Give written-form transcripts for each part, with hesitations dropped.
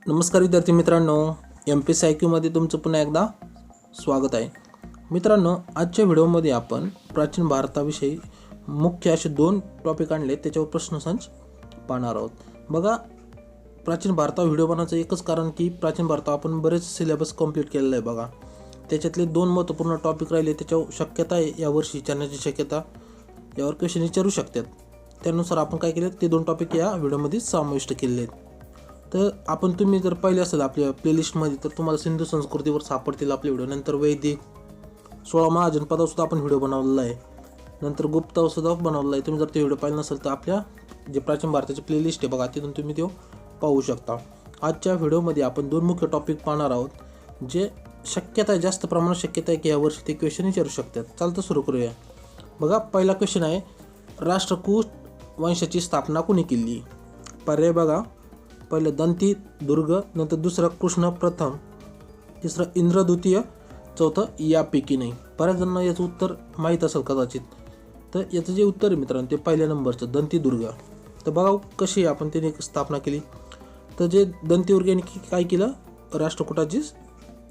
नमस्कार विद्यार्थी मित्रांनो, Mpsc IQ मध्ये तुमचं पुन्हा एकदा स्वागत आहे. मित्रांनो, आजच्या व्हिडिओमध्ये आपण प्राचीन भारताविषयी मुख्य असे 2 टॉपिक आणले, त्याच्यावर प्रश्नसंच पाहणार आहोत. बघा, प्राचीन भारतावर व्हिडिओ बनवायचं एकच कारण की प्राचीन भारतावर आपण बरेच सिलेबस कंप्लीट केलेलं आहे. बघा, त्याच्यातले 2 महत्त्वपूर्ण टॉपिक राहिले, त्याच्यावर शक्यता आहे यावर्षी विचारण्याची शक्यता, यावर क्वेश्चन विचारू शकतात. त्यानुसार आपण काय केलं, ते 2 टॉपिक या व्हिडिओमध्ये समाविष्ट केलेले आहेत. तर आपण तुम्ही जर पाहिले असेल आपल्या प्लेलिस्टमध्ये तर तुम्हाला सिंधू संस्कृतीवर सापडतील आपले व्हिडिओ. नंतर वैदिक 16 महाजनपदावर सुद्धा आपण व्हिडिओ बनवलेला आहे. नंतर गुप्तावर सुद्धा बनवलेला आहे. तुम्ही जर ते व्हिडिओ पाहिले नसेल तर आपल्या जे प्राचीन भारताची प्लेलिस्ट आहे बघा, तिथून तुम्ही ते पाहू शकता. आजच्या व्हिडिओमध्ये आपण 2 मुख्य टॉपिक पाहणार आहोत, जे शक्यता आहे, जास्त प्रमाणात शक्यता आहे की यावर्षी ते क्वेश्चन विचारू शकतात. चालतं, सुरू करूया. बघा, पहिला क्वेश्चन आहे, राष्ट्रकूट वंशाची स्थापना कोणी केली? पर्याय बघा, पहिलं दंती दुर्ग, नंतर दुसरं कृष्ण प्रथम, तिसरं इंद्र द्वितीय, चौथं यापैकी नाही. बऱ्याच जणांना याचं उत्तर माहीत असेल कदाचित. तर याचं जे उत्तर आहे मित्रांनो, ते पहिल्या नंबरचं दंती दुर्ग. तर बघा कशी आपण त्याने स्थापना केली. तर जे दंती दुर्ग यांनी काय केलं, राष्ट्रकूटाची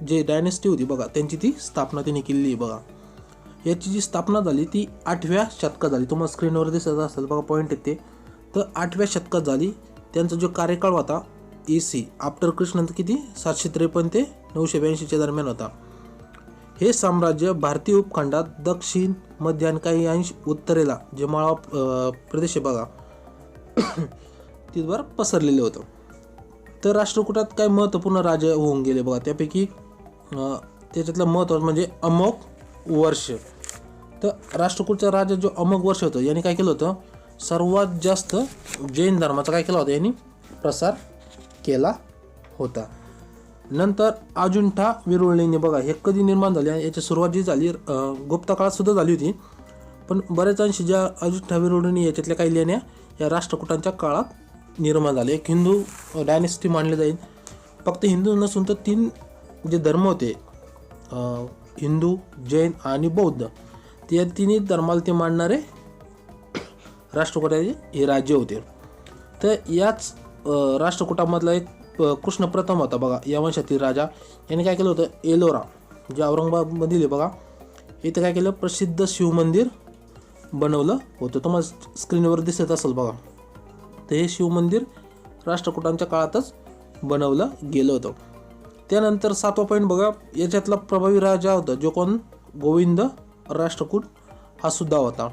जे डायनेस्टी होती बघा, त्यांची ती स्थापना त्यांनी केलेली आहे. बघा, याची जी स्थापना झाली ती 8व्या शतकात झाली. तुम्हाला स्क्रीनवर दिसत असेल बघा, पॉईंट आहेत ते. तर 8व्या शतकात झाली. त्यांचा जो कार्यकाळ होता EC आफ्टर कृष्ण किती 753 ते 982 दरम्यान होता. हे साम्राज्य भारतीय उपखंडात दक्षिण, मध्य आणि काही अंश उत्तरेला जे माळवा प्रदेश आहे बघा तिथवर पसरलेलं होतं. तर राष्ट्रकूटात काही महत्त्वपूर्ण राजे होऊन गेले बघा. त्यापैकी त्याच्यातलं महत्त्वाचं म्हणजे अमोघ वर्ष. तर राष्ट्रकूटचा राजा जो अमोघ वर्ष होतं, यांनी काय केलं होतं, सर्वात जास्त जैन धर्माचा काय केला होता, यांनी प्रसार केला होता. नंतर अजिंठा विरुळलेणी बघा, हे कधी निर्माण झाले, याची सुरुवात जी झाली गुप्त काळात सुद्धा झाली होती. पण बऱ्याच अंशी ज्या अजिंठा विरुळलेणी याच्यातल्या काही लेण्या या राष्ट्रकूटांच्या काळात निर्माण झाले. एक हिंदू डायनेस्टी मानले जाईल. फक्त हिंदू नसून तर 3 जे धर्म होते, हिंदू, जैन आणि बौद्ध, ते 3 धर्माला ते मानणारे राष्ट्रकूटाचे हे राज्य होते. तर याच राष्ट्रकूटामधला एक कृष्ण प्रथम होता बघा, या वंशातील राजा. याने काय केलं होतं, एलोरा जे औरंगाबादमधील आहे बघा, इथे काय केलं, प्रसिद्ध शिवमंदिर बनवलं होतं. तुम्हाला स्क्रीनवर दिसत असेल बघा. तर हे शिवमंदिर राष्ट्रकूटांच्या काळातच बनवलं गेलं होतं. त्यानंतर 7वा पॉईंट बघा, याच्यातला प्रभावी राजा होता जो कोण, गोविंद राष्ट्रकूट हा सुद्धा होता.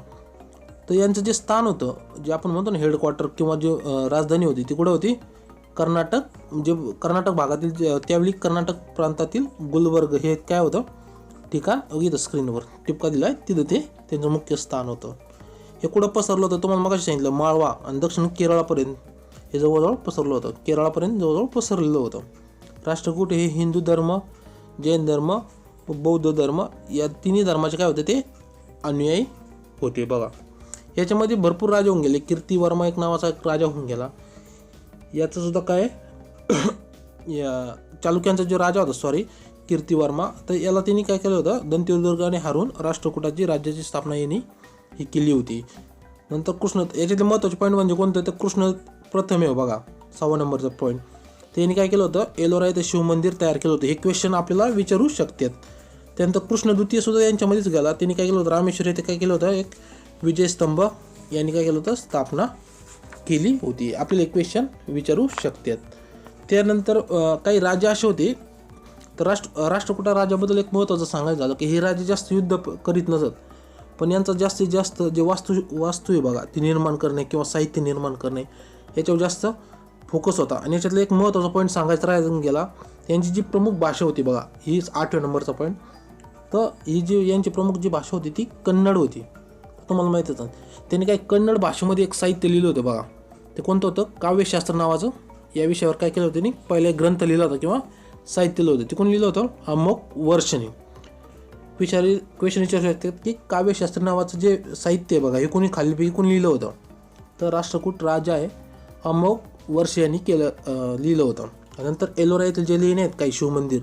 तर यांचं जे स्थान होतं, जे आपण म्हणतो ना हेडक्वार्टर किंवा जे राजधानी होती, ती कुठे होती, कर्नाटक. जे कर्नाटक भागातील त्यावेळी कर्नाटक प्रांतातील गुलबर्ग हे काय होतं ठिकाण, इथं स्क्रीनवर टिपका दिला आहे, तिथं ते त्यांचं मुख्य स्थान होतं. हे कुठं पसरलं होतं, तुम्हाला मगाशी सांगितलं, माळवा आणि दक्षिण केरळापर्यंत हे जवळजवळ पसरलं होतं. केरळापर्यंत जवळजवळ पसरलेलं होतं. राष्ट्रकूट हे हिंदू धर्म, जैन धर्म व बौद्ध धर्म या 3 धर्माचे काय होते, ते अनुयायी होते बघा. याच्यामध्ये भरपूर राजे होऊन गेले. कीर्तिवर्मा एक नावाचा एक राजा होऊन गेला. याचं सुद्धा काय या चालुक्यांचा जो राजा होता, कीर्तिवर्मा, तर याला त्यांनी काय केलं होतं, दंतीदुर्गाने हारून राष्ट्रकूटाची राज्याची स्थापना यांनी ही केली होती. नंतर कृष्ण, याच्यातले महत्त्वाचे पॉईंट म्हणजे कोणतं, तर कृष्ण प्रथम आहे बघा, 6वा नंबरचा पॉईंट. त्यांनी काय केलं होतं, एलोरा येथे शिवमंदिर तयार केलं होतं. हे क्वेश्चन आपल्याला विचारू शकतात. त्यानंतर कृष्ण द्वितीय सुद्धा यांच्यामध्येच गेला. त्यांनी काय केलं होतं, रामेश्वर येथे काय केलं होतं, एक विजयस्तंभ यांनी काय केलं होतं, स्थापना केली होती. आपल्याला एक क्वेश्चन विचारू शकतात. त्यानंतर काही राजे असे होते, तर राष्ट्रकूटा राजाबद्दल एक महत्त्वाचं सांगायचं झालं की हे राजे जास्त युद्ध करीत नसत, पण यांचा जास्तीत जास्त जे वास्तू आहे बघा, ती निर्माण करणे किंवा साहित्य निर्माण करणे याच्यावर जास्त फोकस होता. आणि याच्यातलं एक महत्त्वाचा पॉईंट सांगायचा राहून गेला, यांची जी प्रमुख भाषा होती बघा, ही 8व्या नंबरचा पॉईंट. तर ही जी यांची प्रमुख जी भाषा होती ती कन्नड होती. तुम्हाला माहीतच आहे. त्यांनी काय कन्नड भाषेमध्ये एक साहित्य लिहिलं होतं बघा, ते कोणतं होतं, काव्यशास्त्र नावाचं. या विषयावर काय केलं होतं, त्यांनी पहिले ग्रंथ लिहिला होता किंवा साहित्य लिहिलं होतं. ते कोण लिहिलं होतं, अमोघ वर्षने. क्वेश्चन विचारू शकतात की काव्यशास्त्र नावाचं जे साहित्य आहे बघा, हे कोणी खालीपैकी कोणी लिहिलं होतं, तर राष्ट्रकूट राजा आहे अमोघ वर्ष यांनी लिहिलं होतं. नंतर एलोरा येथील जे लेणी आहेत काही शिवमंदिर,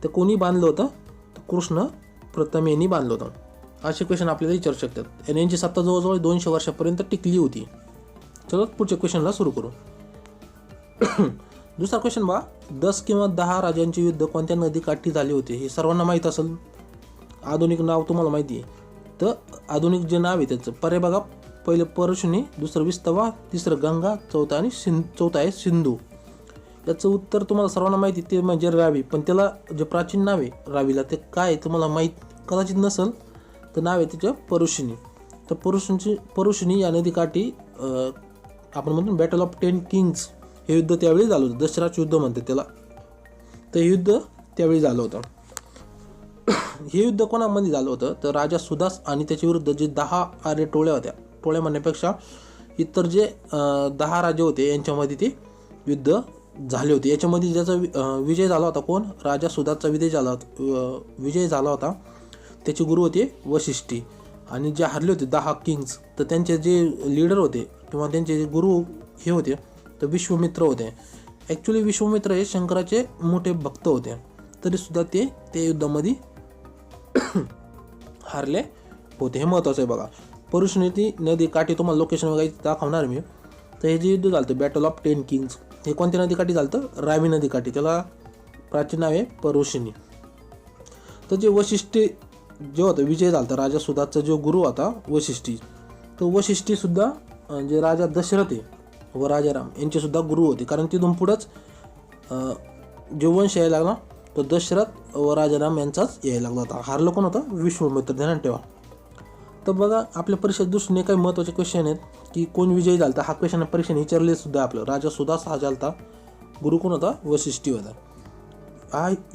तर कोणी बांधलं होतं, तर कृष्ण प्रथम यांनी बांधलं होतं. असे क्वेश्चन आपल्याला विचारू शकतात. आणि यांची सत्ता जवळजवळ 200 वर्षापर्यंत टिकली होती. चला पुढच्या क्वेश्चनला सुरू करू. दुसरा क्वेश्चन बघा, 10 किंवा 10 राजांचे युद्ध कोणत्या नदीकाठी झाले होते? हे सर्वांना माहीत असेल. आधुनिक नाव तुम्हाला माहिती आहे. तर आधुनिक जे नाव आहे त्याचं पर्याय बघा, पहिलं परशुनी, दुसरं विस्तवा, तिसरं गंगा, चौथं आहे सिंधू. याचं उत्तर तुम्हाला सर्वांना माहिती ते म्हणजे रावी. पण त्याला जे प्राचीन नाव आहे रावीला ते काय तुम्हाला माहीत कदाचित नसेल. तर नाव आहे त्याचं परुशिनी. तर परुशिनी या नदीकाठी आपण म्हणतो बॅटल ऑफ 10 किंग्स हे युद्ध त्यावेळी झालं होतं. दशराज युद्ध म्हणते त्याला. तर हे युद्ध त्यावेळी झालं होतं. हे युद्ध कोणामध्ये झालं होतं? तर राजा सुदास आणि त्याच्या विरुद्ध जे 10 आर्य टोळ्या होत्या, टोळ्या म्हणण्यापेक्षा इतर जे 10 राजे होते यांच्यामध्ये ते युद्ध झाले होते. याच्यामध्ये ज्याचा विजय झाला होता कोण? राजा सुदासचा विजय झाला होता. त्याचे गुरु होते वशिष्ठी. आणि जे हरले होते 10 किंग्स, तर त्यांचे जे लीडर होते किंवा त्यांचे जे गुरु हे होते तर विश्वामित्र होते. ॲक्च्युली विश्वामित्र हे शंकराचे मोठे भक्त होते, तरीसुद्धा ते युद्धामध्ये हारले होते. हे महत्त्वाचं आहे बघा. परुष्णिती नदी काठी तुम्हाला लोकेशन वगैरे दाखवणार मी. तर हे जे युद्ध झालं होतं बॅटल ऑफ 10 किंग्स हे कोणत्या नदीकाठी झालं होतं? रावी नदीकाठी. त्याला प्राचीन नाव आहे परुषिनी. तर जे वशिष्ठी जे होतं विजय झाला होता राजा सुदासचा जो गुरु होता वशिष्ठी, तो वशिष्ठीसुद्धा जे राजा दशरथ आहे व राजा राम यांचेसुद्धा गुरु होते. कारण तिथून पुढंच जो वंश यायला लागला तो दशरथ व राजा राम यांचाच यायला लागला होता. हारलं कोण होतं? विश्वामित्र. ध्यानात ठेवा. तर बघा आपल्या परीक्षेत दुसरे काही महत्त्वाचे क्वेश्चन आहेत की कोण विजयी झाला. हा क्वेश्चन परीक्षेने विचारले सुद्धा. आपलं राजा सुदास हा झालता, गुरु कोण होता? वशिष्ठी होता.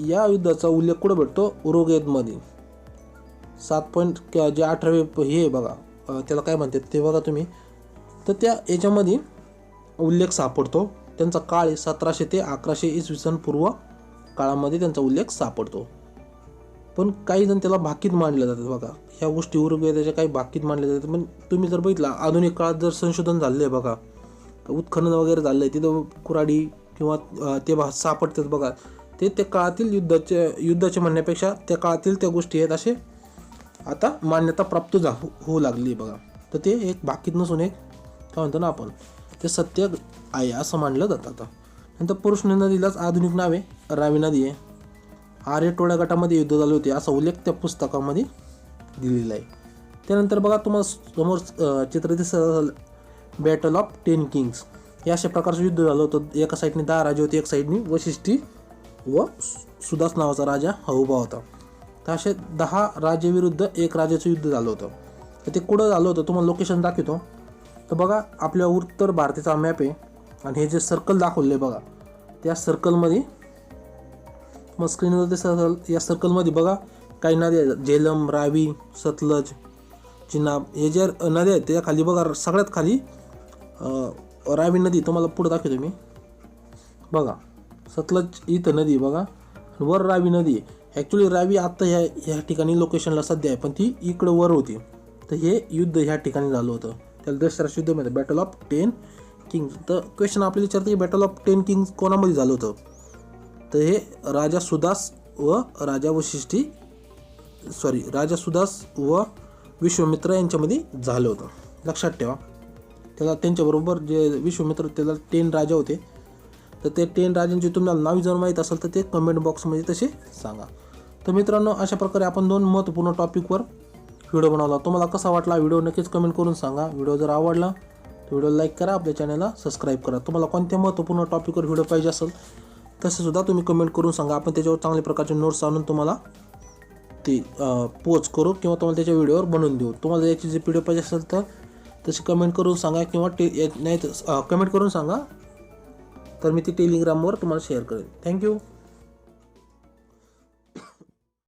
या युद्धाचा उल्लेख कुठं भेटतो? उरुगवेदमध्ये 7 जे 18वे हे बघा त्याला काय म्हणतात ते बघा तुम्ही. तर त्या याच्यामध्ये उल्लेख सापडतो. त्यांचा काळ आहे 1700 ते 1100 इसवी सन पूर्व काळामध्ये त्यांचा उल्लेख सापडतो. पण काही जण त्याला भाकीत मांडले जातात बघा. ह्या गोष्टी उरुग्वेदाच्या काही भाकीत मांडल्या जातात. पण तुम्ही जर बघितला आधुनिक काळात जर संशोधन झालं आहे बघा, उत्खनन वगैरे झालं आहे, तिथं कुऱ्हाडी किंवा ते सापडतात बघा. ते काळातील युद्धाचे म्हणण्यापेक्षा त्या काळातील त्या गोष्टी आहेत असे आता मान्यता प्राप्त होऊ लागली बघा. तर ते एक भाकीत नसून एक काय म्हणतो ना आपण ते सत्य आहे असं मानलं जातं. आता नंतर पुरुषणी नदीलाच आधुनिक नाव आहे रावी नदी आहे. आर्य टोळ्या गटामध्ये युद्ध झाले होते असा उल्लेख त्या पुस्तकामध्ये दिलेला आहे. त्यानंतर बघा तुम्हाला समोर चित्र दिसत बॅटल ऑफ 10 किंग्स हे अशा प्रकारचं युद्ध झालं होतं. एका साईडने 10 राजे होते, एक साईडने वशिष्ठी व सुदास नावाचा राजा हा उभा होता. तर असे 10 राजे विरुद्ध एक राजाचं युद्ध झालं होतं. तर ते कुठं झालं होतं तुम्हाला लोकेशन दाखवतो. तर बघा आपल्या उत्तर भारताचा मॅप आहे आणि हे जे सर्कल दाखवले बघा त्या सर्कलमध्ये मग स्क्रीनवर दिसत असेल. या सर्कलमध्ये बघा काही नद्या आहेत, झेलम, रावी, सतलज, चिनाब हे ज्या नद्या आहेत त्या खाली बघा सगळ्यात खाली रावी नदी तुम्हाला पुढे दाखवतो मी. बघा सतलज इथं नदी बघा, वर रावी नदी आहे. ॲक्च्युली रावी आत्ता ह्या ठिकाणी लोकेशनला सध्या आहे, पण ती इकडं वर होती. तर हे युद्ध ह्या ठिकाणी झालं होतं. त्याला दशराज युद्ध म्हणतात बॅटल ऑफ 10 किंग्स. तर क्वेश्चन आपल्याला विचारतं की बॅटल ऑफ 10 किंग्स कोणामध्ये झालं होतं? तर हे राजा सुदास व राजा सुदास व विश्वामित्र यांच्यामध्ये झालं होतं. लक्षात ठेवा. त्याला त्यांच्याबरोबर जे विश्वामित्र त्याला 10 राजा होते. तर ते 10 राजांची तुम्हाला नावे जर माहीत असेल तर ते कमेंट बॉक्समध्ये तसे सांगा. तर मित्रांनो अशा प्रकारे आपण 2 महत्त्वपूर्ण टॉपिकवर व्हिडिओ बनवला. तुम्हाला कसा वाटला व्हिडिओ नक्कीच कमेंट करून सांगा. व्हिडिओ जर आवडला तर व्हिडिओ लाईक करा, आपल्या चॅनलला सबस्क्राईब करा. तुम्हाला कोणत्या महत्त्वपूर्ण टॉपिकवर व्हिडिओ पाहिजे असेल तसेसुद्धा तुम्ही कमेंट करून सांगा. आपण त्याच्यावर चांगल्या प्रकारचे नोट्स आणून तुम्हाला ते पोच करू किंवा तुम्हाला त्याच्या व्हिडिओवर बनवून देऊ. तुम्हाला याची जी व्हिडिओ पाहिजे असेल तर तशी कमेंट करून सांगा किंवा नाही कमेंट करून सांगा तर मी ती टेलिग्रामवर तुम्हाला शेअर करेन. थँक्यू.